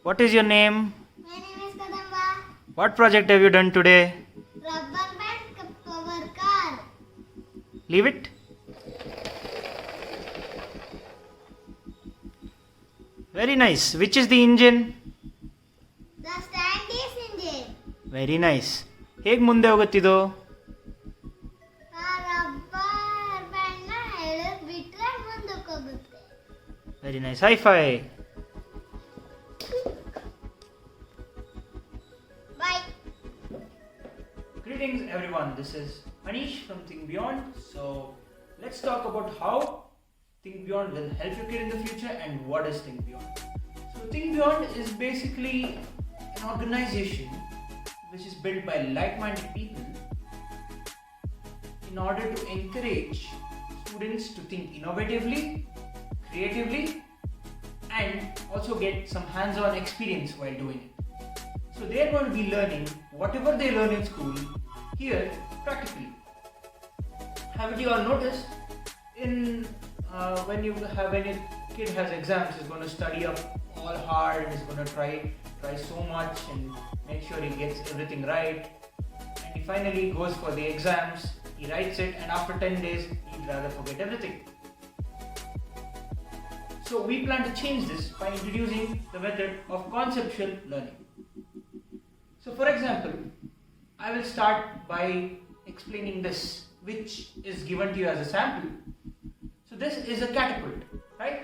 What is your name? My name is Kadamba. What project have you done today? Rubber band power car. Leave it. Very nice. Which is the engine? The stand is engine. Very nice. ಹೇಗೆ ಮುಂದೆ ಹೋಗುತ್ತಿದ್ದು? ಆ rubber band ನ ಎಳೆದು ಬಿಟ್ರೆ ಮುಂದಕ್ಕೆ ಹೋಗುತ್ತೆ. Very nice. High five. Bye. Greetings everyone. This is Manish from Think Beyond. So let's talk about how Think Beyond will help your kid in the future and what is Think Beyond. So Think Beyond is basically an organization which is built by like-minded people in order to encourage students to think innovatively, creatively, and also get some hands-on experience while doing it. So they are going to be learning whatever they learn in school here practically. Haven't you all noticed? When your kid has exams, he's going to study up all hard and he's going to try so much and make sure he gets everything right. And he finally goes for the exams, he writes it, and after 10 days, he'd rather forget everything. So we plan to change this by introducing the method of conceptual learning. So for example, I will start by explaining this, which is given to you as a sample. So this is a catapult, right?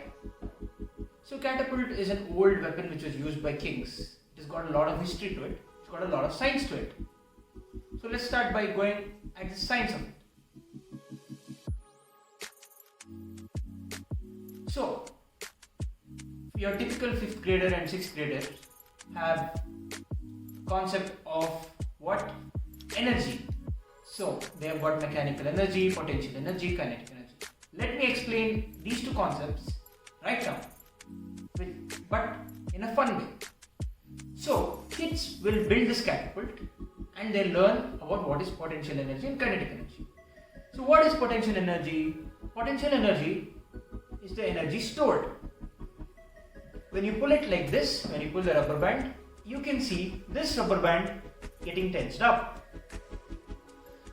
So catapult is an old weapon which was used by kings. It has got a lot of history to it. It's got a lot of science to it. So let's start by going at the science of it. So your typical 5th grader and 6th grader have concept of what? Energy. So they have got mechanical energy, potential energy, kinetic energy. Let me explain these two concepts right now, but in a fun way. So kids will build this catapult and they learn about what is potential energy and kinetic energy. So what is potential energy? Potential energy is the energy stored. When you pull it like this, when you pull the rubber band, you can see this rubber band getting tensed up.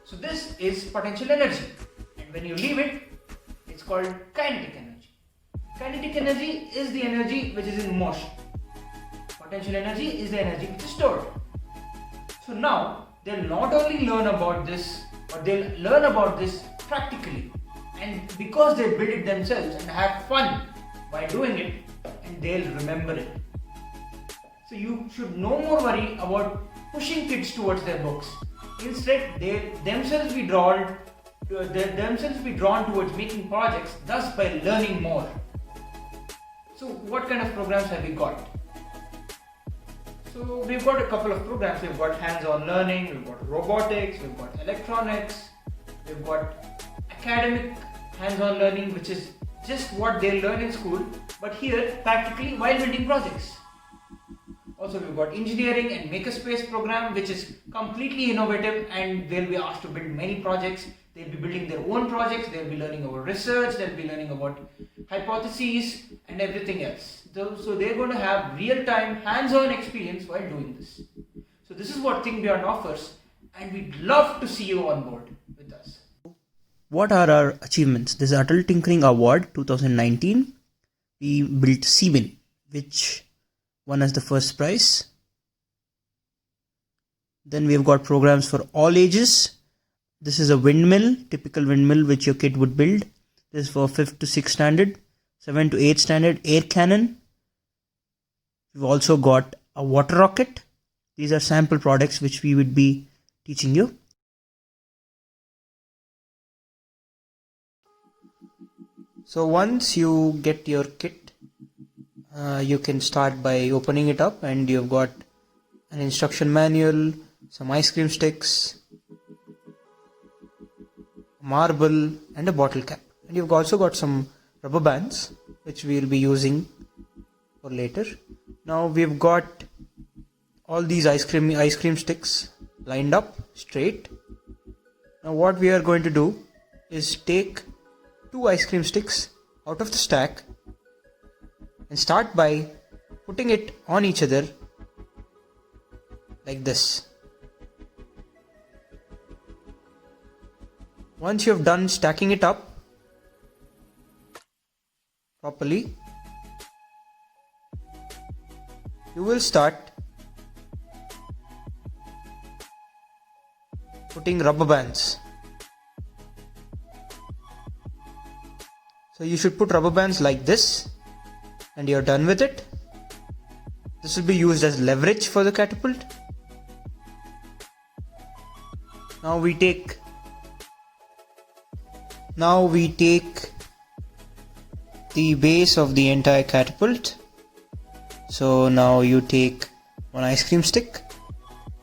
So this is potential energy, and when you leave it, it's called kinetic energy. Kinetic energy is the energy which is in motion. Potential energy is the energy which is stored. So now they'll not only learn about this, but they'll learn about this practically, and because they build it themselves and have fun by doing it, and they'll remember it. So you should no more worry about pushing kids towards their books. Instead, they themselves be drawn towards making projects, thus by learning more. So what kind of programs have we got? So we've got a couple of programs. We've got hands-on learning, we've got robotics, we've got electronics, we've got academic hands-on learning, which is just what they learn in school, but here practically while building projects. Also we've got engineering and makerspace program, which is completely innovative, and they'll be asked to build many projects. They'll be building their own projects, they'll be learning about research, they'll be learning about hypotheses and everything else. So they're going to have real-time hands-on experience while doing this. So this is what Think Beyond offers, and we'd love to see you on board with us. What are our achievements? This is Atal Tinkering Award 2019. We built Seaman, which won us the first prize. Then we've got programs for all ages. This is a windmill, typical windmill which your kid would build. This is for 5th to 6th standard, 7th to 8th standard, air cannon. We've also got a water rocket. These are sample products which we would be teaching you. So once you get your kit, you can start by opening it up, and you've got an instruction manual, some ice cream sticks, marble, and a bottle cap. And you've also got some rubber bands which we'll be using for later. Now we've got all these ice cream sticks lined up straight. Now what we are going to do is take 2 ice cream sticks out of the stack and start by putting it on each other like this. Once you have done stacking it up properly, you will start putting rubber bands. So you should put rubber bands like this, and you're done with it. This will be used as leverage for the catapult. Now we take the base of the entire catapult. So now you take one ice cream stick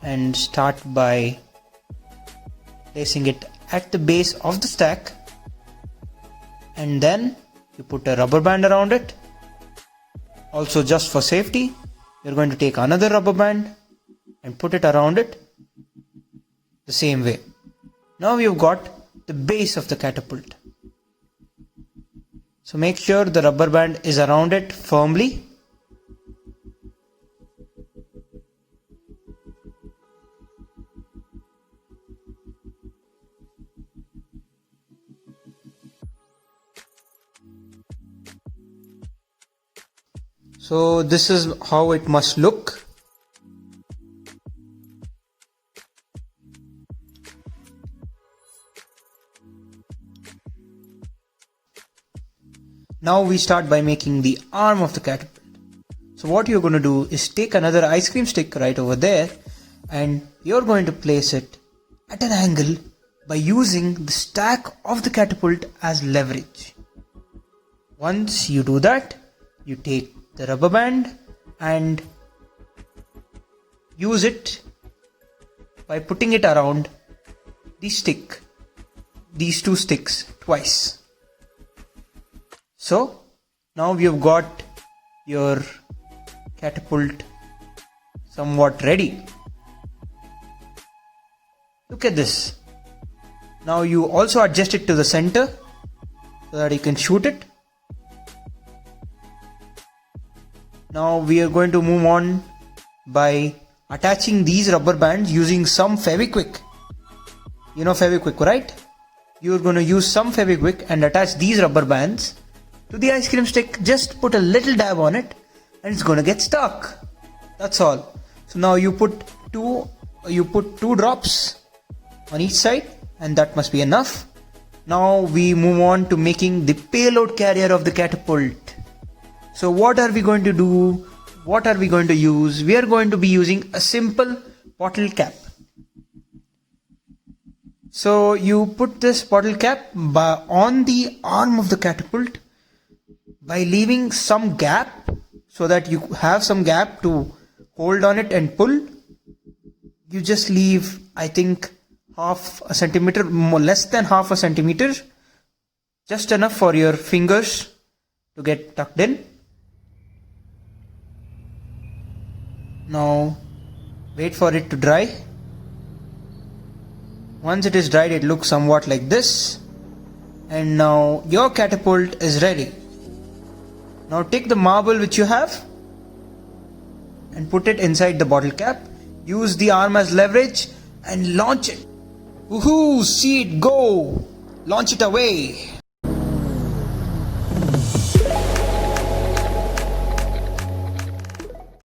and start by placing it at the base of the stack, and then you put a rubber band around it. Also, just for safety, you're going to take another rubber band and put it around it the same way. Now you've got the base of the catapult. So make sure the rubber band is around it firmly. So this is how it must look. Now we start by making the arm of the catapult. So what you're going to do is take another ice cream stick right over there, and you're going to place it at an angle by using the stack of the catapult as leverage. Once you do that, you take the rubber band and use it by putting it around the stick, these two sticks twice. So now you've got your catapult somewhat ready. Look at this. Now you also adjust it to the center so that you can shoot it. Now we are going to move on by attaching these rubber bands using some Fevikwik. You know Fevikwik, right? You're going to use some Fevikwik and attach these rubber bands to the ice cream stick. Just put a little dab on it and it's going to get stuck. That's all. So now you put two drops on each side, and that must be enough. Now we move on to making the payload carrier of the catapult. So what are we going to do? What are we going to use? We are going to be using a simple bottle cap. So you put this bottle cap on the arm of the catapult by leaving some gap so that you have some gap to hold on it and pull. You just leave, I think, half a centimeter, more less than half a centimeter, just enough for your fingers to get tucked in. Now wait for it to dry. Once it is dried, it looks somewhat like this, and now your catapult is ready. Now take the marble which you have and put it inside the bottle cap. Use the arm as leverage and launch it. Woohoo! See it go! Launch it away!